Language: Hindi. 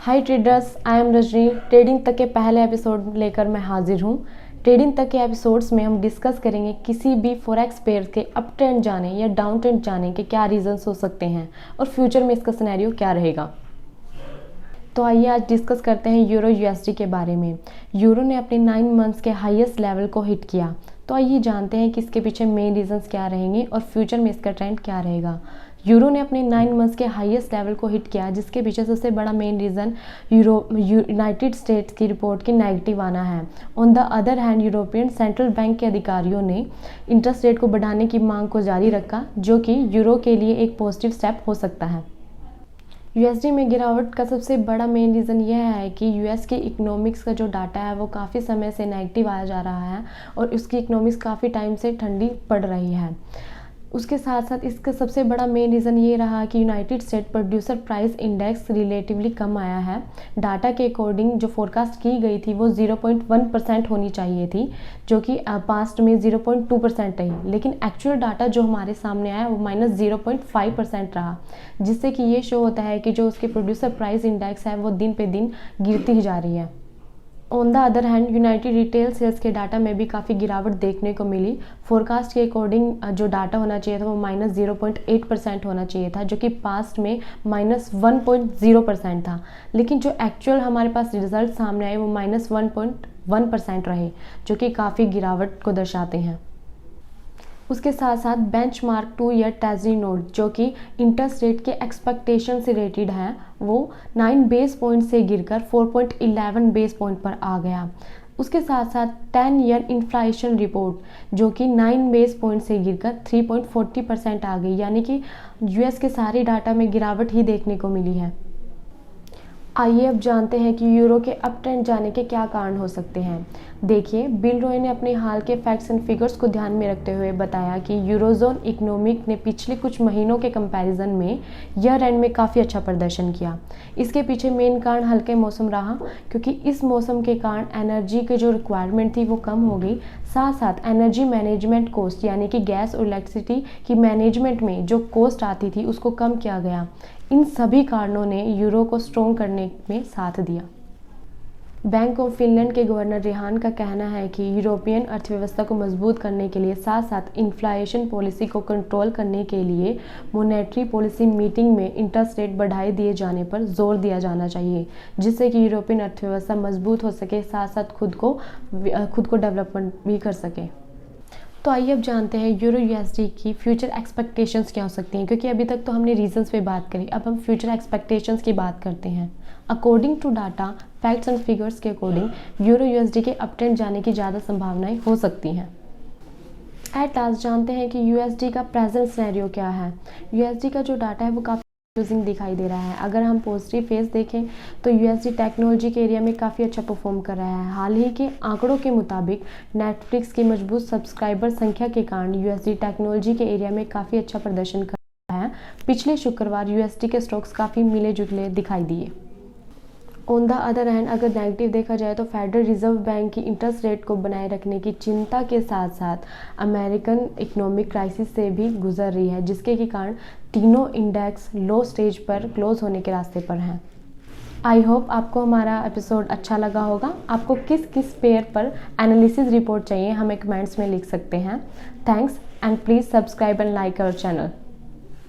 Hi traders, I am Rajni. Trading तक के पहले एपिसोड लेकर मैं हाजिर हूँ। ट्रेडिंग तक के एपिसोड्स में हम डिस्कस करेंगे किसी भी फॉरेक्स पेयर के अप ट्रेंड जाने या डाउन ट्रेंड जाने के क्या रीजंस हो सकते हैं और फ्यूचर में इसका सिनेरियो क्या रहेगा। तो आइए आज डिस्कस करते हैं यूरो यूएसडी के बारे में। यूरो ने अपने 9 मंथ्स के हाईएस्ट लेवल को हिट किया। तो आइए जानते हैं कि इसके पीछे मेन रीजंस क्या रहेंगे और फ्यूचर में इसका ट्रेंड क्या रहेगा। यूरो ने अपने 9 मंथ्स के हाईएस्ट लेवल को हिट किया, जिसके पीछे सबसे बड़ा मेन रीज़न यूनाइटेड स्टेट्स की रिपोर्ट की नेगेटिव आना है। On the other hand, European central bank के अधिकारियों ने इंटरेस्ट रेट को बढ़ाने की मांग को जारी रखा, जो कि यूरो के लिए एक पॉजिटिव स्टेप हो सकता है। यूएसडी में गिरावट का सबसे बड़ा मेन रीज़न यह है कि यूएस के इकोनॉमिक्स का जो डाटा है वो काफ़ी समय से नेगेटिव आया जा रहा है और उसकी इकोनॉमिक्स काफ़ी टाइम से ठंडी पड़ रही है। उसके साथ साथ इसका सबसे बड़ा मेन रीज़न ये रहा कि United State producer price index relatively कम आया है। डाटा के अकॉर्डिंग जो फोरकास्ट की गई थी वो 0.1% होनी चाहिए थी, जो कि पास्ट में 0.2% रही, लेकिन एक्चुअल डाटा जो हमारे सामने आया वो -0.5% रहा, जिससे कि ये शो होता है कि जो उसके प्रोड्यूसर प्राइस इंडेक्स है वो दिन पे दिन गिरती ही जा रही है। On the other hand, United retail sales के डाटा में भी काफ़ी गिरावट देखने को मिली। फोरकास्ट के अकॉर्डिंग जो डाटा होना चाहिए था वो -0.8% होना चाहिए था, जो कि पास्ट में -1.0% था, लेकिन जो एक्चुअल हमारे पास रिजल्ट सामने आए वो -1.1% रहे, जो कि काफ़ी गिरावट को दर्शाते हैं। उसके साथ साथ बेंचमार्क 2 ईयर ट्रेजरी नोट, जो कि इंटरेस्ट रेट के एक्सपेक्टेशन से रेटेड है, वो 9 बेस पॉइंट से गिरकर 4.11 बेस पॉइंट पर आ गया। उसके साथ साथ 10 ईयर इन्फ्लेशन रिपोर्ट, जो कि 9 बेस पॉइंट से गिरकर 3.40% आ गई, यानी कि यूएस के सारे डाटा में गिरावट ही देखने को मिली है। आइए अब जानते हैं कि यूरो के अप ट्रेंड जाने के क्या कारण हो सकते हैं। देखिए, बिल रॉय ने अपने हाल के फैक्ट्स एंड फिगर्स को ध्यान में रखते हुए बताया कि यूरोजोन इकोनॉमिक ने पिछले कुछ महीनों के कंपैरिजन में ईयर एंड में काफ़ी अच्छा प्रदर्शन किया। इसके पीछे मेन कारण हल्के मौसम रहा, क्योंकि इस मौसम के कारण एनर्जी की जो रिक्वायरमेंट थी वो कम हो गई। साथ साथ एनर्जी मैनेजमेंट कॉस्ट, यानी कि गैस और इलेक्ट्रिसिटी की मैनेजमेंट में जो कॉस्ट आती थी उसको कम किया गया। इन सभी कारणों ने यूरो को स्ट्रॉन्ग करने में साथ दिया। बैंक ऑफ फिनलैंड के गवर्नर रेहान का कहना है कि यूरोपियन अर्थव्यवस्था को मजबूत करने के लिए साथ साथ इन्फ्लेशन पॉलिसी को कंट्रोल करने के लिए मॉनेटरी पॉलिसी मीटिंग में इंटरेस्ट रेट बढ़ाए दिए जाने पर जोर दिया जाना चाहिए, जिससे कि यूरोपियन अर्थव्यवस्था मजबूत हो सके, साथ साथ खुद को डेवलपमेंट भी कर सके। तो आइए अब जानते हैं यूरो यूएसडी की फ्यूचर एक्सपेक्टेशंस क्या हो सकती हैं, क्योंकि अभी तक तो हमने रीजंस पे बात करी, अब हम फ्यूचर एक्सपेक्टेशंस की बात करते हैं। According to data, facts and figures के अकॉर्डिंग यूरो यूएसडी के अप ट्रेंड जाने की ज़्यादा संभावनाएं हो सकती हैं। एट लास्ट जानते हैं कि यूएसडी का प्रेजेंट सिनेरियो क्या है। यूएसडी का जो डाटा है वो काफ़ी यूजिंग दिखाई दे रहा है। अगर हम पॉजिटिव फेस देखें तो यूएसडी टेक्नोलॉजी के एरिया में काफ़ी अच्छा परफॉर्म कर रहा है। हाल ही के आंकड़ों के मुताबिक नेटफ्लिक्स की मजबूत सब्सक्राइबर संख्या के कारण यूएसडी टेक्नोलॉजी के एरिया में काफ़ी अच्छा प्रदर्शन कर रहा है। पिछले शुक्रवार यूएसडी के स्टॉक्स काफ़ी मिले जुले दिखाई दिए। ऑन द अदर हैंड, अगर नेगेटिव देखा जाए तो फेडरल रिजर्व बैंक की इंटरेस्ट रेट को बनाए रखने की चिंता के साथ साथ अमेरिकन इकोनॉमिक क्राइसिस से भी गुजर रही है, जिसके के कारण तीनों इंडेक्स लो स्टेज पर क्लोज होने के रास्ते पर हैं। आई होप आपको हमारा एपिसोड अच्छा लगा होगा। आपको किस किस पेयर पर एनालिसिस रिपोर्ट चाहिए हमें कमेंट्स में लिख सकते हैं। Thanks and please subscribe and like our channel.